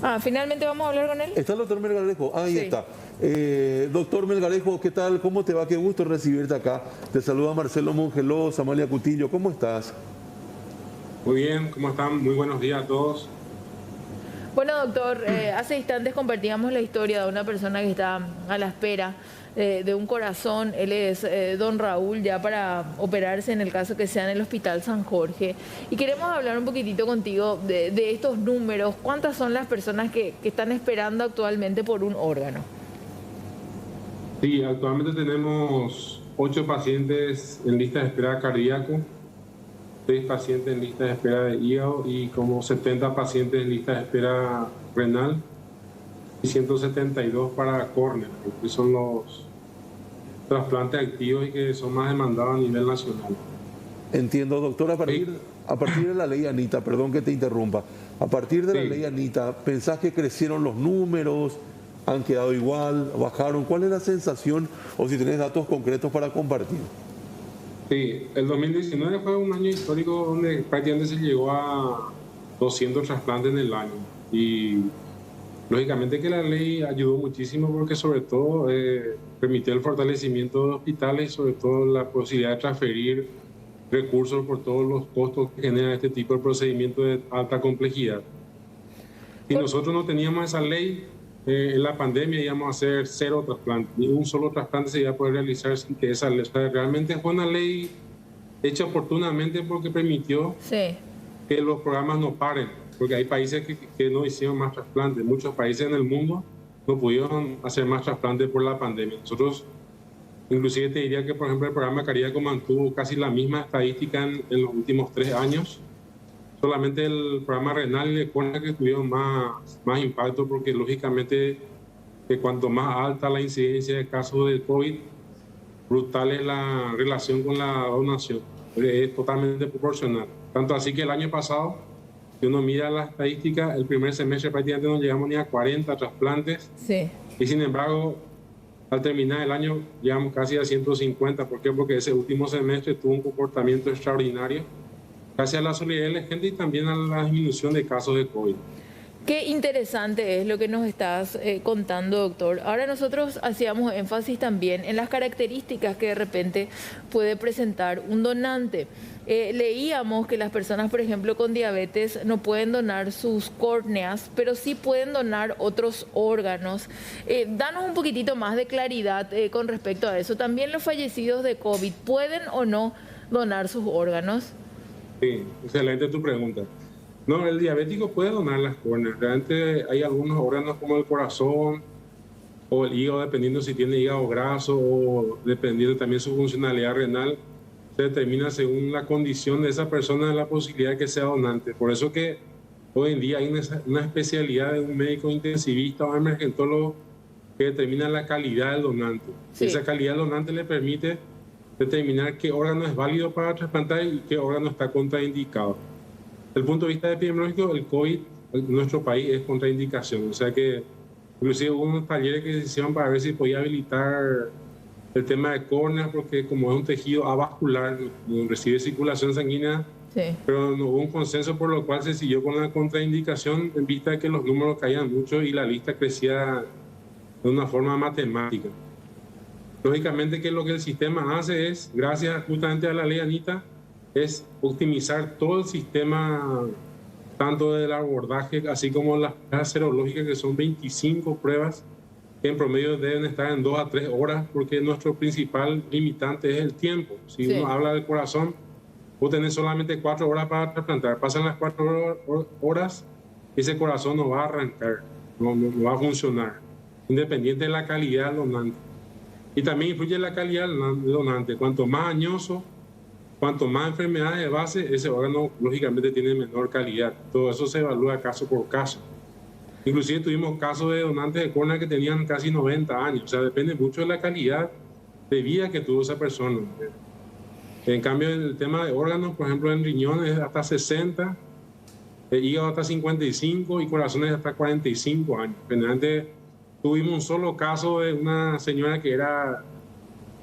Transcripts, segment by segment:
Ah, finalmente vamos a hablar con él. ¿Está el doctor Melgarejo? Ahí Sí. está. Doctor Melgarejo, ¿qué tal? ¿Cómo te va? Qué gusto recibirte acá. Te saluda Marcelo Mongelós, Amalia Cutillo. ¿Cómo estás? Muy bien, ¿cómo están? Muy buenos días a todos. Bueno, doctor, hace instantes compartíamos la historia de una persona que está a la espera de un corazón. Él es don Raúl, ya para operarse en el caso que sea en el Hospital San Jorge. Y queremos hablar un poquitito contigo de estos números. ¿Cuántas son las personas que están esperando actualmente por un órgano? Sí, actualmente tenemos 8 pacientes en lista de espera cardíaco, 6 pacientes en lista de espera de hígado y como 70 pacientes en lista de espera renal y 172 para córnea, que son los trasplantes activos y que son más demandados a nivel nacional. Entiendo, doctor, Sí, a partir de la ley Anita, perdón que te interrumpa, a partir de la sí. ley Anita, ¿pensás que crecieron los números? ¿Han quedado igual? ¿Bajaron? ¿Cuál es la sensación? O si tenés datos concretos para compartir. Sí, el 2019 fue un año histórico donde prácticamente se llegó a 200 trasplantes en el año y lógicamente que la ley ayudó muchísimo porque sobre todo permitió el fortalecimiento de hospitales y sobre todo la posibilidad de transferir recursos por todos los costos que genera este tipo de procedimiento de alta complejidad. Si Con- nosotros no teníamos esa ley, en la pandemia íbamos a hacer 0 trasplantes, ni un solo trasplante se iba a poder realizar sin que esa ley, o sea, realmente fue una ley hecha oportunamente porque permitió Sí. que los programas no paren, porque hay países que no hicieron más trasplantes, muchos países en el mundo no pudieron hacer más trasplantes por la pandemia. Nosotros, inclusive te diría que, por ejemplo, el programa cardíaco mantuvo casi la misma estadística en los últimos 3 años. Solamente el programa renal y de córnea que tuvieron más impacto, porque lógicamente que cuanto más alta la incidencia de casos de COVID, brutal es la relación con la donación. Es totalmente proporcional. Tanto así que el año pasado, si uno mira las estadísticas, el primer semestre prácticamente no llegamos ni a 40 trasplantes Sí. y sin embargo, al terminar el año llegamos casi a 150. ¿Por qué? Porque ese último semestre tuvo un comportamiento extraordinario gracias a la solidaridad de la gente y también a la disminución de casos de COVID. Qué interesante es lo que nos estás contando, doctor. Ahora nosotros hacíamos énfasis también en las características que de repente puede presentar un donante. Leíamos que las personas, por ejemplo, con diabetes no pueden donar sus córneas, pero sí pueden donar otros órganos. Danos un poquitito más de claridad con respecto a eso. También los fallecidos de COVID, ¿pueden o no donar sus órganos? Sí, excelente tu pregunta. No, el diabético puede donar las córneas. Realmente hay algunos órganos como el corazón o el hígado, dependiendo si tiene hígado graso o dependiendo también su funcionalidad renal, se determina según la condición de esa persona la posibilidad de que sea donante. Por eso que hoy en día hay una especialidad de un médico intensivista o emergentólogo que determina la calidad del donante. Y Sí. esa calidad del donante le permite determinar qué órgano es válido para trasplantar y qué órgano está contraindicado. Desde el punto de vista epidemiológico, el COVID en nuestro país es contraindicación. O sea que inclusive hubo unos talleres que se hicieron para ver si podía habilitar el tema de córneas, porque como es un tejido avascular, no recibe circulación sanguínea, Sí. pero no hubo un consenso por lo cual se siguió con la contraindicación en vista de que los números caían mucho y la lista crecía de una forma matemática. Lógicamente que lo que el sistema hace es, gracias justamente a la ley Anita, es optimizar todo el sistema, tanto del abordaje, así como las pruebas serológicas, que son 25 pruebas, que en promedio deben estar en 2 a 3 horas, porque nuestro principal limitante es el tiempo. Si Sí. uno habla del corazón, vos tenés solamente 4 horas para trasplantar. Pasan las 4 horas, ese corazón no va a arrancar, no va a funcionar, independiente de la calidad del donante. Y también influye la calidad del donante. Cuanto más añoso, cuanto más enfermedades de base, ese órgano lógicamente tiene menor calidad. Todo eso se evalúa caso por caso. Inclusive tuvimos casos de donantes de córnea que tenían casi 90 años. O sea, depende mucho de la calidad de vida que tuvo esa persona. En cambio, el tema de órganos, por ejemplo, en riñones hasta 60, hígado hasta 55 y corazones hasta 45 años. Generalmente tuvimos un solo caso de una señora que era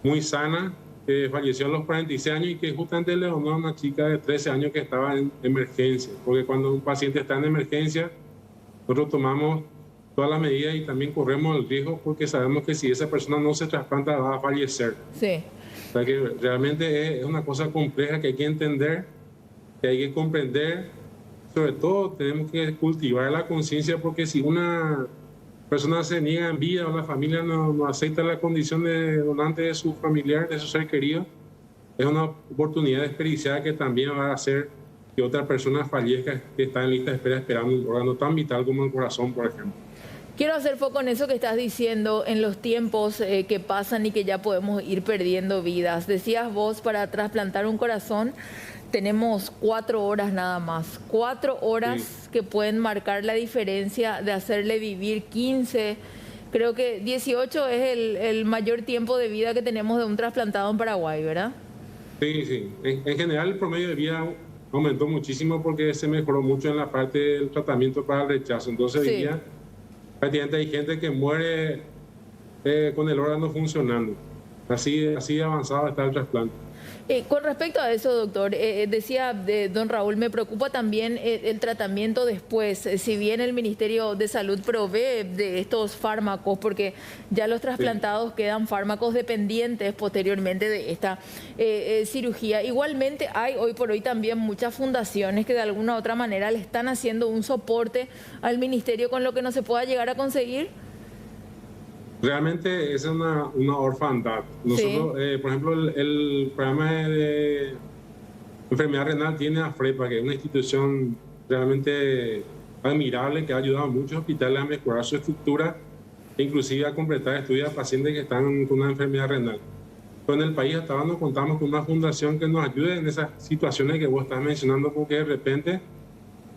muy sana, que falleció a los 46 años y que justamente le donó a una chica de 13 años que estaba en emergencia. Porque cuando un paciente está en emergencia, nosotros tomamos todas las medidas y también corremos el riesgo porque sabemos que si esa persona no se trasplanta va a fallecer. Sí. O sea que realmente es una cosa compleja que hay que entender, que hay que comprender. Sobre todo tenemos que cultivar la conciencia porque si una persona se niega en vida o la familia no acepta la condición de donante de su familiar, de su ser querido, es una oportunidad desperdiciada que también va a hacer que otra persona fallezca que está en lista de espera esperando un órgano tan vital como el corazón, por ejemplo. Quiero hacer foco en eso que estás diciendo, en los tiempos que pasan y que ya podemos ir perdiendo vidas. Decías vos, para trasplantar un corazón tenemos 4 horas nada más. 4 horas sí, que pueden marcar la diferencia de hacerle vivir 15. Creo que 18 es el mayor tiempo de vida que tenemos de un trasplantado en Paraguay, ¿verdad? Sí, sí. En general el promedio de vida aumentó muchísimo porque se mejoró mucho en la parte del tratamiento para el rechazo. Entonces hoy día prácticamente hay gente que muere con el órgano funcionando. Así avanzado está el trasplante. Con respecto a eso, doctor, decía don Raúl, me preocupa también el tratamiento después. Si bien el Ministerio de Salud provee de estos fármacos, porque ya los trasplantados quedan fármacos dependientes posteriormente de esta cirugía. Igualmente hay hoy por hoy también muchas fundaciones que de alguna u otra manera le están haciendo un soporte al Ministerio con lo que no se pueda llegar a conseguir. Realmente es una orfandad. Nosotros, sí, por ejemplo, el programa de enfermedad renal tiene a FREPA, que es una institución realmente admirable que ha ayudado a muchos hospitales a mejorar su estructura e inclusive a completar estudios a pacientes que están con una enfermedad renal. Pero en el país hasta ahora no contamos con una fundación que nos ayude en esas situaciones que vos estás mencionando, porque de repente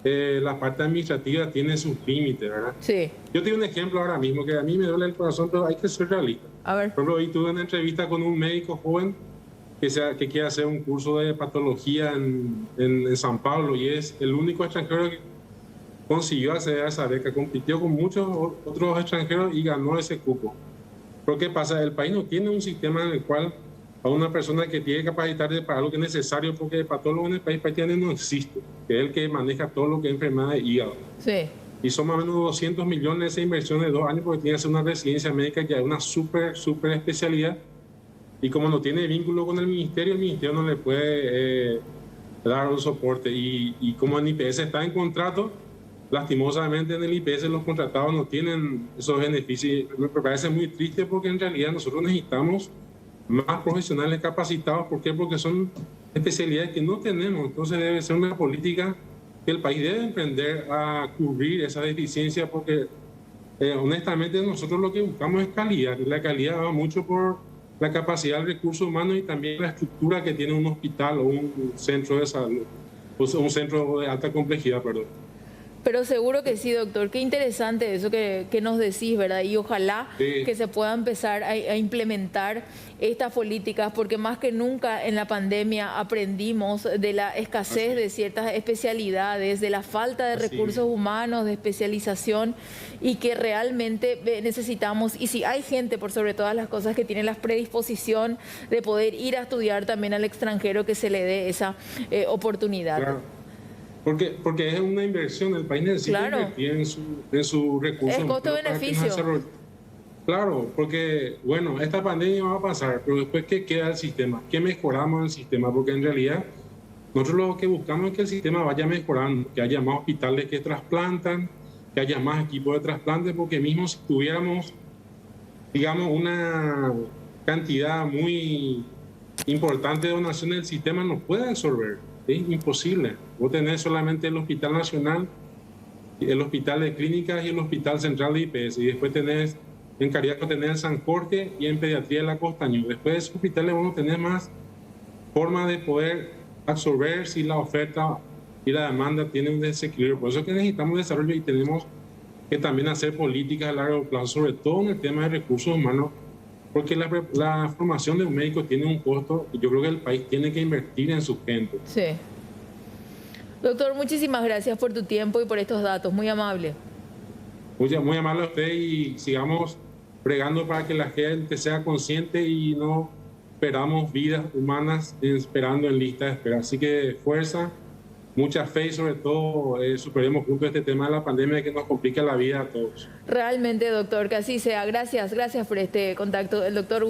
la parte administrativa tiene sus límites, ¿verdad? Sí. Yo tengo un ejemplo ahora mismo que a mí me duele el corazón, pero hay que ser realista. A ver. Por ejemplo, hoy tuve una entrevista con un médico joven que quiere hacer un curso de patología en San Pablo y es el único extranjero que consiguió acceder a esa beca. Compitió con muchos otros extranjeros y ganó ese cupo. Pero ¿qué pasa? El país no tiene un sistema en el cual a una persona que tiene que capacitarse para lo que es necesario, porque el patólogo en el país prácticamente no existe, que es el que maneja todo lo que es enfermedad de hígado. Sí. Y son más o menos 200 millones esa inversión de 2 años porque tiene que hacer una residencia médica que es una súper especialidad. Y como no tiene vínculo con el ministerio no le puede dar un soporte. Y como en IPS está en contrato, lastimosamente en el IPS los contratados no tienen esos beneficios. Me parece muy triste porque en realidad nosotros necesitamos más profesionales capacitados. ¿Por qué? Porque son especialidades que no tenemos. Entonces debe ser una política que el país debe emprender a cubrir esa deficiencia, porque honestamente nosotros lo que buscamos es calidad. La calidad va mucho por la capacidad del recurso humano y también la estructura que tiene un hospital o un centro de salud, o un centro de alta complejidad, perdón. Pero seguro que sí, doctor. Qué interesante eso que nos decís, ¿verdad? Y ojalá que se pueda empezar a implementar estas políticas, porque más que nunca en la pandemia aprendimos de la escasez de ciertas especialidades, de la falta de recursos humanos, de especialización, y que realmente necesitamos, y si hay gente por sobre todas las cosas que tiene la predisposición de poder ir a estudiar también al extranjero, que se le dé esa oportunidad. Claro. Porque es una inversión, el país necesita invertir en su recurso. Es costo-beneficio. Claro, porque, bueno, esta pandemia va a pasar, pero después, ¿qué queda del sistema? ¿Qué mejoramos del sistema? Porque en realidad nosotros lo que buscamos es que el sistema vaya mejorando, que haya más hospitales que trasplantan, que haya más equipos de trasplante, porque mismo si tuviéramos, digamos, una cantidad muy importante de donaciones, el sistema no puede absorber. Es imposible. Vos tenés solamente el Hospital Nacional, el Hospital de Clínicas y el Hospital Central de IPS. Y después tenés, en Cariaco tenés el San Jorge y en Pediatría la Costañú. Después de esos hospitales vamos a tener más forma de poder absorber si la oferta y la demanda tienen un desequilibrio. Por eso es que necesitamos desarrollo y tenemos que también hacer políticas a largo plazo, sobre todo en el tema de recursos humanos, porque la formación de un médico tiene un costo y yo creo que el país tiene que invertir en su gente. Sí. Doctor, muchísimas gracias por tu tiempo y por estos datos, muy amable. Muy amable a usted y sigamos bregando para que la gente sea consciente y no esperamos vidas humanas esperando en lista de espera. Así que fuerza mucha fe y sobre todo superemos juntos este tema de la pandemia que nos complica la vida a todos. Realmente, doctor, que así sea. Gracias por este contacto. El doctor